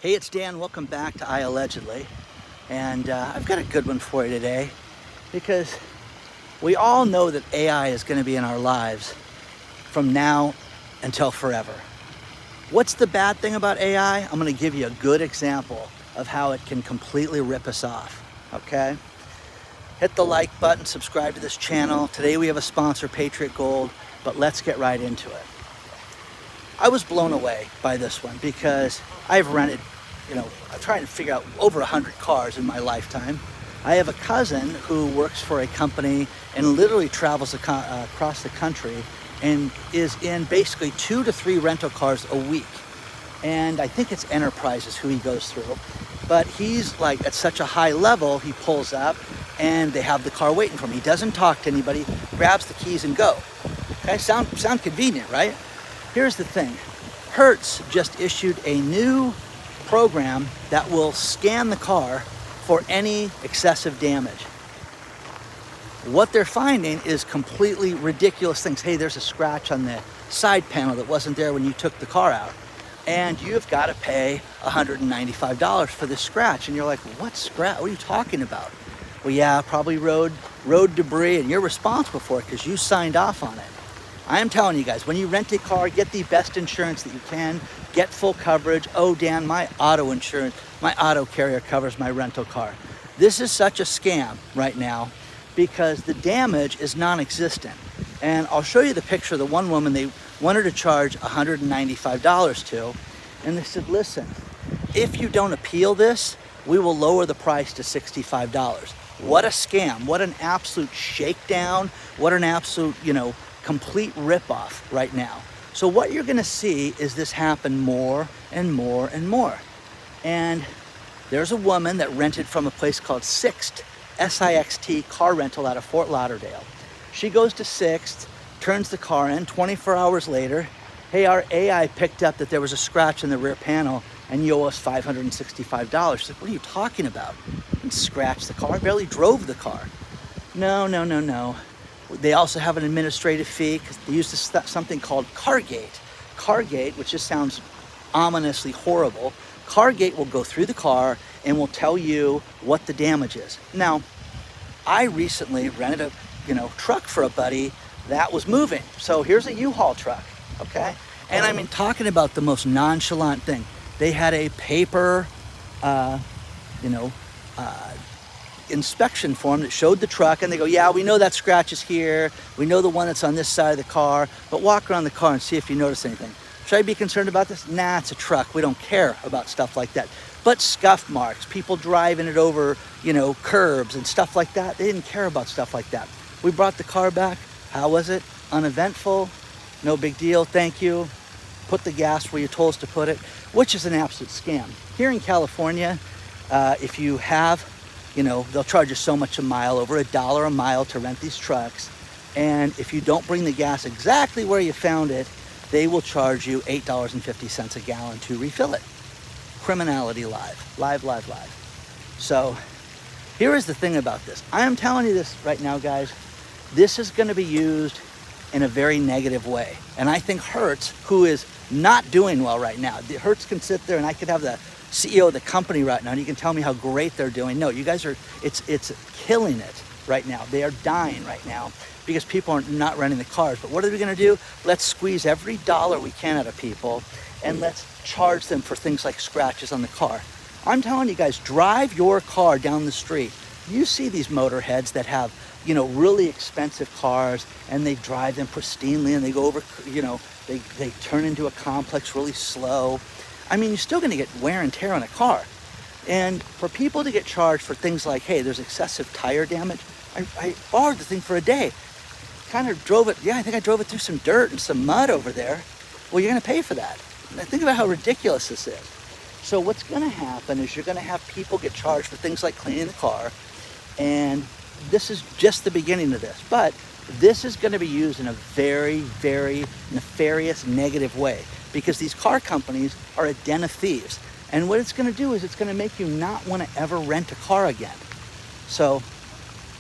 Hey, it's Dan. Welcome back to iAllegedly. And I've got a good one for you today because we all know that AI is going to be in our lives from now until forever. What's the bad thing about AI? I'm going to give you a good example of how it can completely rip us off, okay? Hit the like button, subscribe to this channel. Today we have a sponsor, Patriot Gold, but let's get right into it. I was blown away by this one because I've rented, I'm trying to figure out over 100 cars in my lifetime. I have a cousin who works for a company and literally travels across the country and is in basically 2 to 3 rental cars a week. And I think it's Enterprises who he goes through. But he's like at such a high level, he pulls up and they have the car waiting for him. He doesn't talk to anybody, grabs the keys and go. Okay, sound convenient, right? Here's the thing. Hertz just issued a new program that will scan the car for any excessive damage. What they're finding is completely ridiculous things. Hey, there's a scratch on the side panel that wasn't there when you took the car out, and you've got to pay $195 for this scratch. And you're like, what scratch? What are you talking about? Well, yeah, probably road debris, and you're responsible for it because you signed off on it. I am telling you guys, when you rent a car, get the best insurance that you can, get full coverage. Oh, Dan, my auto insurance, my auto carrier covers my rental car. This is such a scam right now because the damage is non-existent. And I'll show you the picture of the one woman they wanted to charge $195 to. And they said, listen, if you don't appeal this, we will lower the price to $65. What a scam. What an absolute shakedown. What an absolute, complete ripoff right now. So what you're gonna see is this happen more and more and more. And there's a woman that rented from a place called SIXT, S-I-X-T car rental out of Fort Lauderdale. She goes to SIXT, turns the car in, 24 hours later, hey, our AI picked up that there was a scratch in the rear panel and you owe us $565. She's like, what are you talking about? And scratched the car, I barely drove the car. No. They also have an administrative fee because they use something called Cargate. Cargate, which just sounds ominously horrible. Cargate will go through the car and will tell you what the damage is. Now, I recently rented a truck for a buddy that was moving. So here's a U-Haul truck, okay? And I mean, talking about the most nonchalant thing. They had a paper, inspection form that showed the truck, and they go, yeah, we know that scratch is here, we know the one that's on this side of the car, but walk around the car and see if you notice anything. Should I be concerned about this? Nah, it's a truck. We don't care about stuff like that. But scuff marks, people driving it over, curbs and stuff like that, they didn't care about stuff like that. We brought the car back. How was it? Uneventful, no big deal, thank you. Put the gas where you told us to put it, which is an absolute scam. Here in California, if you have they'll charge you so much a mile, over $1 a mile to rent these trucks. And if you don't bring the gas exactly where you found it, they will charge you $8.50 a gallon to refill it. Criminality live. So here is the thing about this. I am telling you this right now, guys. This is going to be used in a very negative way. And I think Hertz, who is not doing well right now, Hertz can sit there and I could have the CEO of the company right now and you can tell me how great they're doing. No, you guys are, it's killing it right now. They are dying right now because people are not renting the cars. But what are we going to do? Let's squeeze every dollar we can out of people and let's charge them for things like scratches on the car. I'm telling you guys, drive your car down the street. You see these motorheads that have, really expensive cars and they drive them pristinely and they go over, they turn into a complex really slow. I mean, you're still going to get wear and tear on a car. And for people to get charged for things like, hey, there's excessive tire damage. I borrowed the thing for a day. Kind of drove it. Yeah, I think I drove it through some dirt and some mud over there. Well, you're going to pay for that. And think about how ridiculous this is. So what's going to happen is you're going to have people get charged for things like cleaning the car. And this is just the beginning of this. But this is going to be used in a very, very nefarious, negative way. Because these car companies are a den of thieves. And what it's going to do is it's going to make you not want to ever rent a car again. So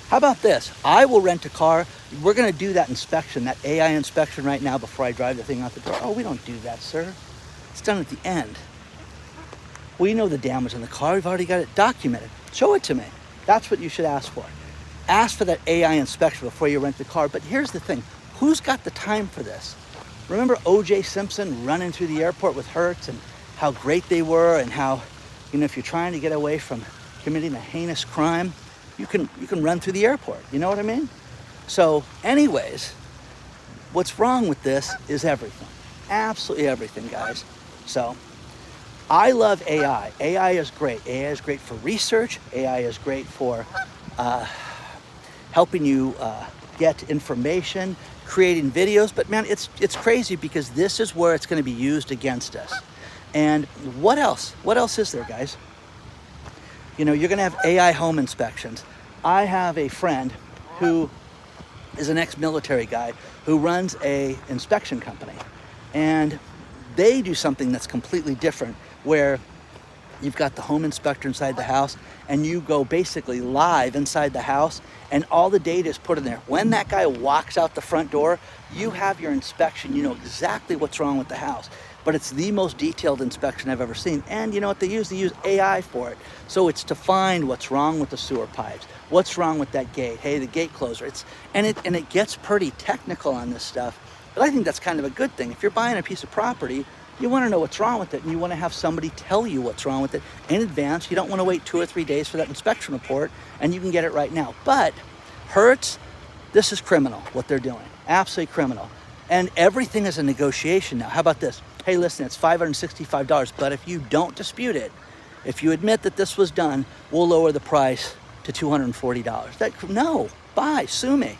how about this? I will rent a car. We're going to do that inspection, that AI inspection right now before I drive the thing out the door. Oh, we don't do that, sir. It's done at the end. We know the damage in the car. We've already got it documented. Show it to me. That's what you should ask for. Ask for that AI inspection before you rent the car. But here's the thing. Who's got the time for this? Remember O.J. Simpson running through the airport with Hertz and how great they were, and how, if you're trying to get away from committing a heinous crime, you can run through the airport. You know what I mean? So anyways, what's wrong with this is everything. Absolutely everything, guys. So I love AI. AI is great. AI is great for research. AI is great for helping you get information, creating videos. But man, it's crazy, because this is where it's going to be used against us. And what else? What else is there, guys? You're going to have AI home inspections. I have a friend who is an ex-military guy who runs a inspection company. And they do something that's completely different, where you've got the home inspector inside the house, and you go basically live inside the house, and all the data is put in there. When that guy walks out the front door, you have your inspection. You know exactly what's wrong with the house. But it's the most detailed inspection I've ever seen. And you know what they use? They use AI for it. So it's to find what's wrong with the sewer pipes, what's wrong with that gate, hey, the gate closer. And it gets pretty technical on this stuff. But I think that's kind of a good thing. If you're buying a piece of property, you want to know what's wrong with it, and you want to have somebody tell you what's wrong with it in advance. You don't want to wait 2 or 3 days for that inspection report, and you can get it right now. But Hertz, this is criminal, what they're doing. Absolutely criminal. And everything is a negotiation now. How about this? Hey, listen, it's $565, but if you don't dispute it, if you admit that this was done, we'll lower the price to $240. No, buy, sue me.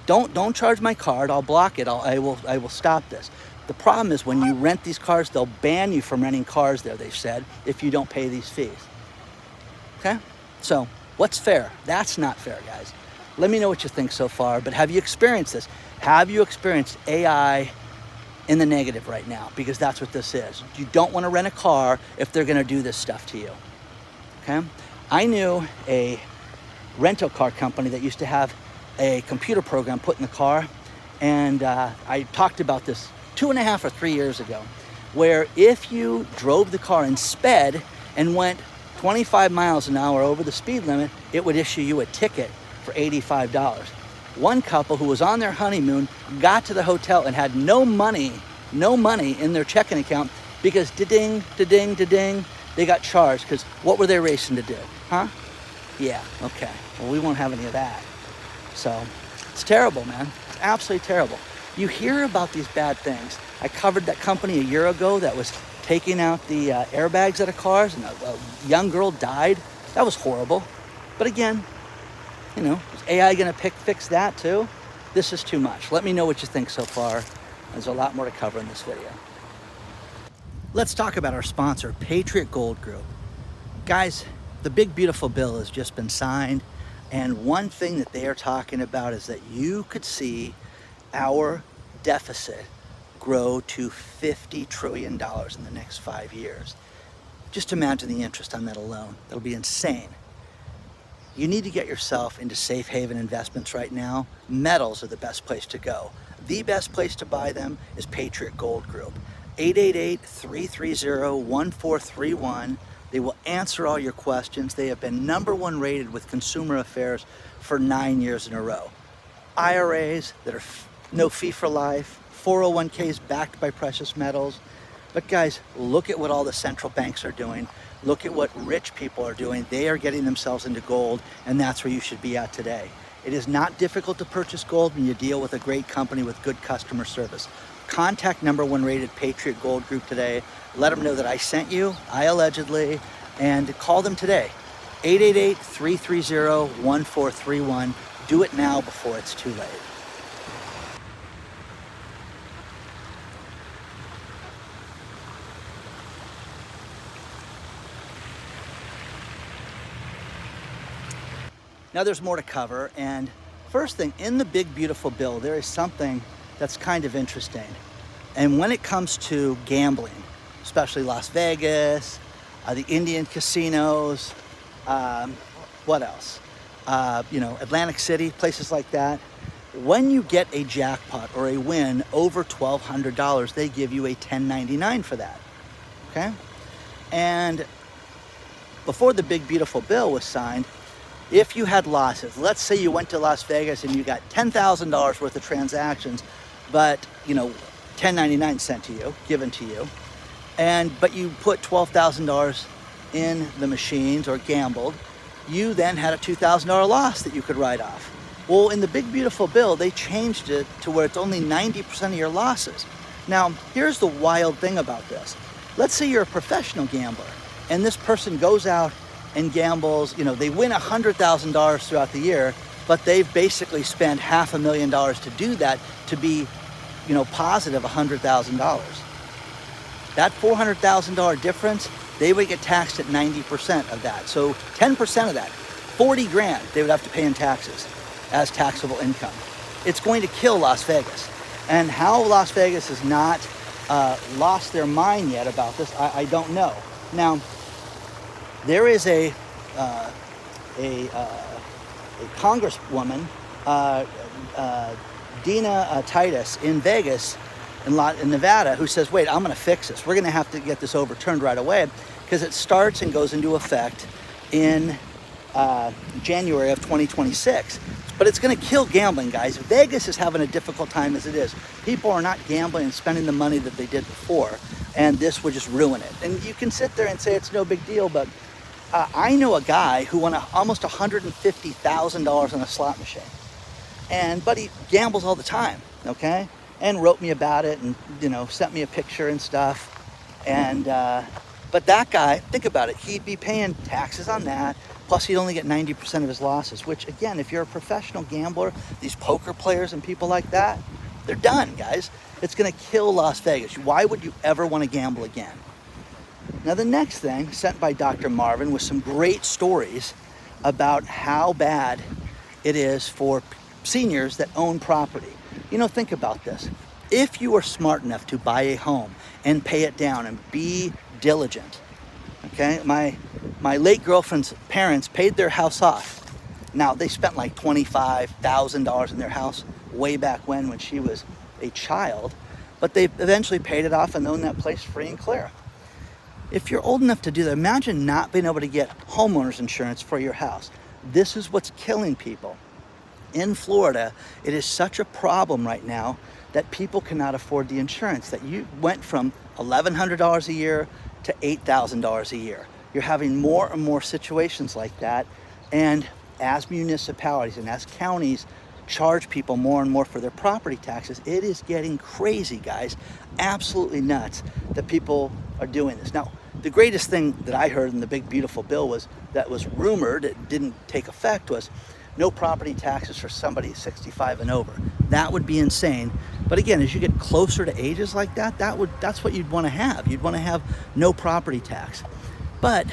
Don't charge my card. I'll block it. I will stop this. The problem is, when you rent these cars, they'll ban you from renting cars there, they've said, if you don't pay these fees. Okay? So what's fair? That's not fair, guys. Let me know what you think so far, but have you experienced this? Have you experienced AI in the negative right now? Because that's what this is. You don't want to rent a car if they're going to do this stuff to you. Okay? I knew a rental car company that used to have a computer program put in the car, and I talked about this 2.5 or 3 years ago, where if you drove the car and sped and went 25 miles an hour over the speed limit, it would issue you a ticket for $85. One couple who was on their honeymoon got to the hotel and had no money in their checking account, because da-ding, da-ding, da-ding, they got charged. Because what were they racing to do? Huh? Yeah, okay. Well, we won't have any of that. So it's terrible, man. It's absolutely terrible. You hear about these bad things. I covered that company a year ago that was taking out the airbags out of cars, and a young girl died. That was horrible. But again, is AI going to fix that too? This is too much. Let me know what you think so far. There's a lot more to cover in this video. Let's talk about our sponsor, Patriot Gold Group. Guys, the big beautiful bill has just been signed, and one thing that they are talking about is that you could see our deficit grow to $50 trillion in the next 5 years. Just imagine the interest on that alone. That'll be insane. You need to get yourself into safe haven investments right now. Metals are the best place to go. The best place to buy them is Patriot Gold Group. 888-330-1431. They will answer all your questions. They have been #1 rated with Consumer Affairs for 9 years in a row. IRAs that are no fee for life, 401ks backed by precious metals. But guys, look at what all the central banks are doing. Look at what rich people are doing. They are getting themselves into gold, and that's where you should be at today. It is not difficult to purchase gold when you deal with a great company with good customer service. Contact #1 rated Patriot Gold Group today. Let them know that I sent you, iallegedly, and call them today. 888-330-1431. Do it now before it's too late. Now there's more to cover, and first thing, in the big beautiful bill, there is something that's kind of interesting. And when it comes to gambling, especially Las Vegas, the Indian casinos, what else? Atlantic City, places like that. When you get a jackpot or a win over $1,200, they give you a 1099 for that, okay? And before the big beautiful bill was signed, if you had losses, let's say you went to Las Vegas and you got $10,000 worth of transactions, but 1099 sent to you, given to you, but you put $12,000 in the machines or gambled, you then had a $2,000 loss that you could write off. Well, in the big beautiful bill, they changed it to where it's only 90% of your losses. Now, here's the wild thing about this. Let's say you're a professional gambler and this person goes out and gambles, they win $100,000 throughout the year, but they've basically spent $500,000 to do that to be, positive $100,000. That $400,000 difference, they would get taxed at 90% of that. So 10% of that, 40 grand, they would have to pay in taxes as taxable income. It's going to kill Las Vegas. And how Las Vegas has not lost their mind yet about this, I don't know. Now, there is a congresswoman, Dina Titus in Vegas, in Nevada, who says, wait, I'm going to fix this. We're going to have to get this overturned right away because it starts and goes into effect in January of 2026. But it's going to kill gambling, guys. Vegas is having a difficult time as it is. People are not gambling and spending the money that they did before, and this would just ruin it. And you can sit there and say it's no big deal, but I know a guy who won almost $150,000 on a slot machine. But he gambles all the time, okay? And wrote me about it and, sent me a picture and stuff. But that guy, think about it, he'd be paying taxes on that, plus he'd only get 90% of his losses, which again, if you're a professional gambler, these poker players and people like that, they're done, guys. It's gonna kill Las Vegas. Why would you ever wanna gamble again? Now the next thing, sent by Dr. Marvin, with some great stories about how bad it is for seniors that own property. Think about this. If you are smart enough to buy a home and pay it down and be diligent, okay? My late girlfriend's parents paid their house off. Now, they spent like $25,000 in their house way back when she was a child, but they eventually paid it off and owned that place free and clear. If you're old enough to do that, imagine not being able to get homeowners insurance for your house. This is what's killing people. In Florida, it is such a problem right now that people cannot afford the insurance, that you went from $1,100 a year to $8,000 a year. You're having more and more situations like that. And as municipalities and as counties charge people more and more for their property taxes, it is getting crazy, guys. Absolutely nuts that people are doing this. Now, the greatest thing that I heard in the big beautiful bill was rumored, it didn't take effect, was no property taxes for somebody 65 and over. That would be insane. But again, as you get closer to ages like that, that's what you'd want to have. You'd want to have no property tax. But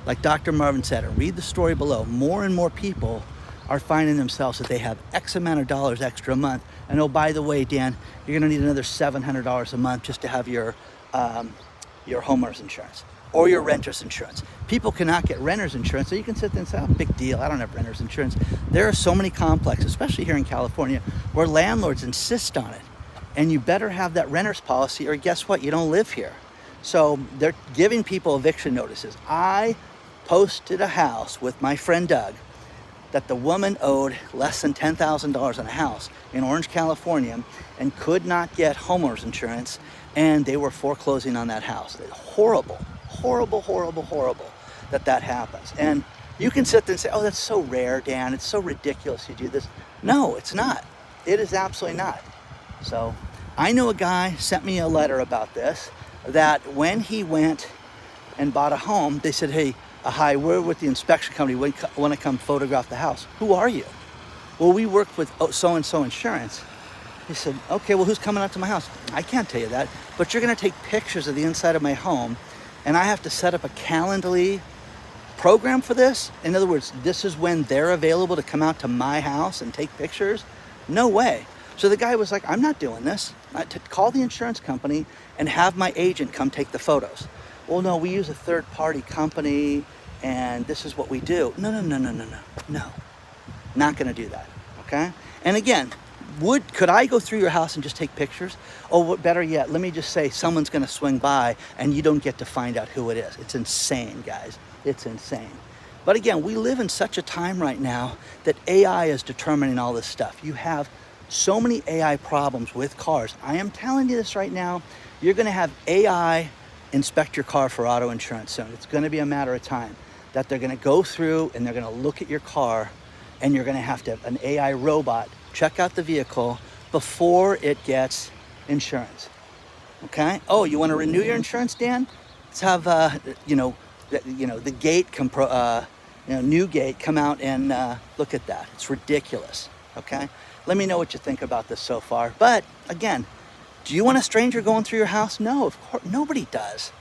like Dr. Marvin said, and read the story below, more and more people are finding themselves that they have X amount of dollars extra a month. And oh, by the way, Dan, you're going to need another $700 a month just to have your homeowner's insurance or your renter's insurance. People cannot get renter's insurance, so you can sit there and say, oh, big deal, I don't have renter's insurance. There are so many complexes, especially here in California, where landlords insist on it. And you better have that renter's policy, or guess what, you don't live here. So they're giving people eviction notices. I posted a house with my friend Doug that the woman owed less than $10,000 on a house in Orange, California, and could not get homeowners insurance, and they were foreclosing on that house. Horrible, horrible, horrible, horrible that happens. And you can sit there and say, oh, that's so rare, Dan. It's so ridiculous you do this. No, it's not. It is absolutely not. So I know a guy sent me a letter about this, that when he went and bought a home, they said, hey, hi, we're with the inspection company. We want to come photograph the house. Who are you? Well, we work with so-and-so insurance. He said, okay, well, who's coming out to my house? I can't tell you that, but you're going to take pictures of the inside of my home, and I have to set up a Calendly program for this? In other words, this is when they're available to come out to my house and take pictures? No way. So the guy was like, I'm not doing this. To call the insurance company and have my agent come take the photos. Well, no, we use a third-party company, and this is what we do. No. Not going to do that, okay? And again, Could I go through your house and just take pictures? Or what, better yet, let me just say someone's gonna swing by and you don't get to find out who it is. It's insane, guys. It's insane. But again, we live in such a time right now that AI is determining all this stuff. You have so many AI problems with cars. I am telling you this right now, you're gonna have AI inspect your car for auto insurance soon. It's gonna be a matter of time that they're gonna go through and they're gonna look at your car, and you're gonna have to have an AI robot check out the vehicle before it gets insurance, okay? Oh, you wanna renew your insurance, Dan? Let's have, the gate, new gate come out and look at that. It's ridiculous, okay? Let me know what you think about this so far. But again, do you want a stranger going through your house? No, of course, nobody does.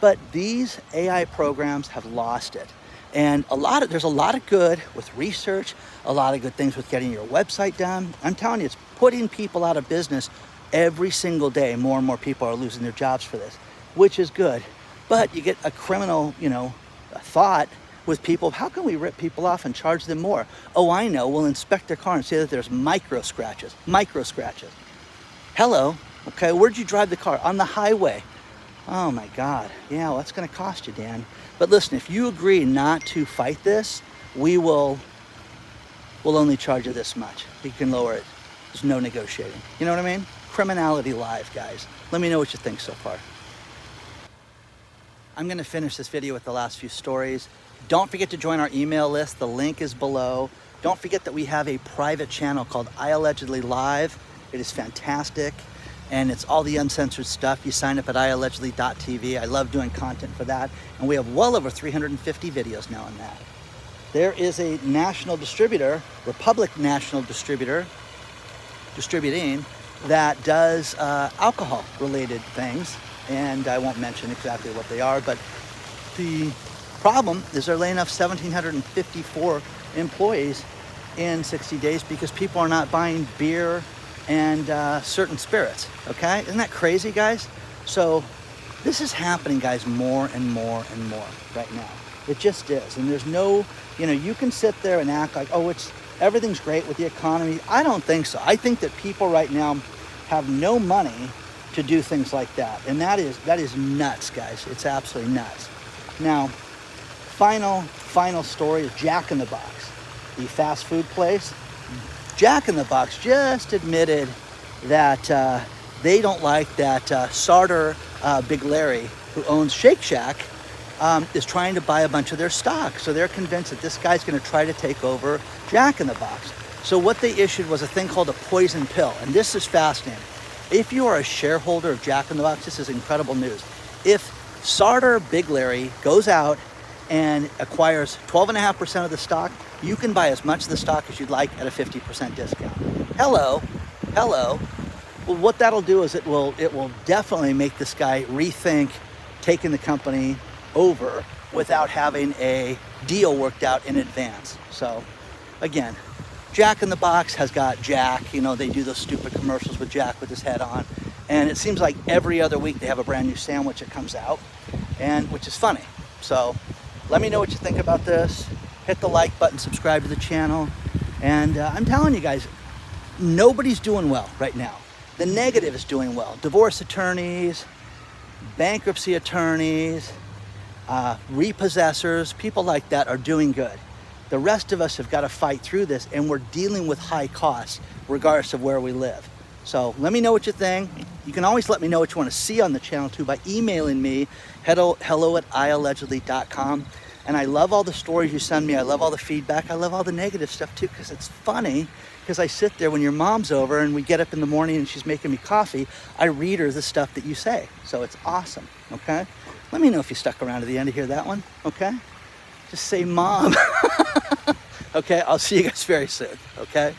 But these AI programs have lost it. And there's a lot of good with research, a lot of good things with getting your website done. I'm telling you, it's putting people out of business every single day. More and more people are losing their jobs for this, which is good. But you get a criminal, a thought with people, how can we rip people off and charge them more? Oh, I know, we'll inspect their car and say that there's micro scratches. Hello, okay, where'd you drive the car? On the highway. Oh my God, yeah, well, that's gonna cost you, Dan. But listen, if you agree not to fight this, we'll only charge you this much. You can lower it. There's no negotiating. You know what I mean? Criminality live, guys. Let me know what you think so far. I'm gonna finish this video with the last few stories. Don't forget to join our email list. The link is below. Don't forget that we have a private channel called iallegedly Live. It is fantastic, and it's all the uncensored stuff. You sign up at iallegedly.tv. I love doing content for that, and we have well over 350 videos now on that. There is a national distributor, Republic National Distributor, distributing, that does alcohol-related things, and I won't mention exactly what they are, but the problem is they're laying off 1,754 employees in 60 days because people are not buying beer and certain spirits, okay? Isn't that crazy, guys? So this is happening, guys, more and more and more right now. It just is, and there's no, you can sit there and act like, oh, everything's great with the economy. I don't think so. I think that people right now have no money to do things like that, and that is nuts, guys. It's absolutely nuts. Now, final story is Jack in the Box, the fast food place. Jack in the Box just admitted that they don't like that Sartor Big Larry, who owns Shake Shack, is trying to buy a bunch of their stock. So they're convinced that this guy's going to try to take over Jack in the Box. So what they issued was a thing called a poison pill, and this is fascinating. If you are a shareholder of Jack in the Box, this is incredible news. If Sartor Big Larry goes out and acquires 12.5% of the stock, you can buy as much of the stock as you'd like at a 50% discount. Hello. Well, what that'll do is it will definitely make this guy rethink taking the company over without having a deal worked out in advance. So again, Jack in the Box has got Jack, they do those stupid commercials with Jack with his head on, and it seems like every other week they have a brand new sandwich that comes out, and which is funny. So let me know what you think about this. Hit the like button, subscribe to the channel, and I'm telling you guys, nobody's doing well right now. The negative is doing well. Divorce attorneys, bankruptcy attorneys, repossessors, people like that are doing good. The rest of us have got to fight through this, and we're dealing with high costs regardless of where we live. So let me know what you think. You can always let me know what you want to see on the channel too by emailing me, hello@iallegedly.com. And I love all the stories you send me. I love all the feedback. I love all the negative stuff too, because it's funny. Because I sit there when your mom's over and we get up in the morning and she's making me coffee, I read her the stuff that you say. So it's awesome, okay? Let me know if you stuck around to the end to hear that one, okay? Just say mom. Okay, I'll see you guys very soon, okay?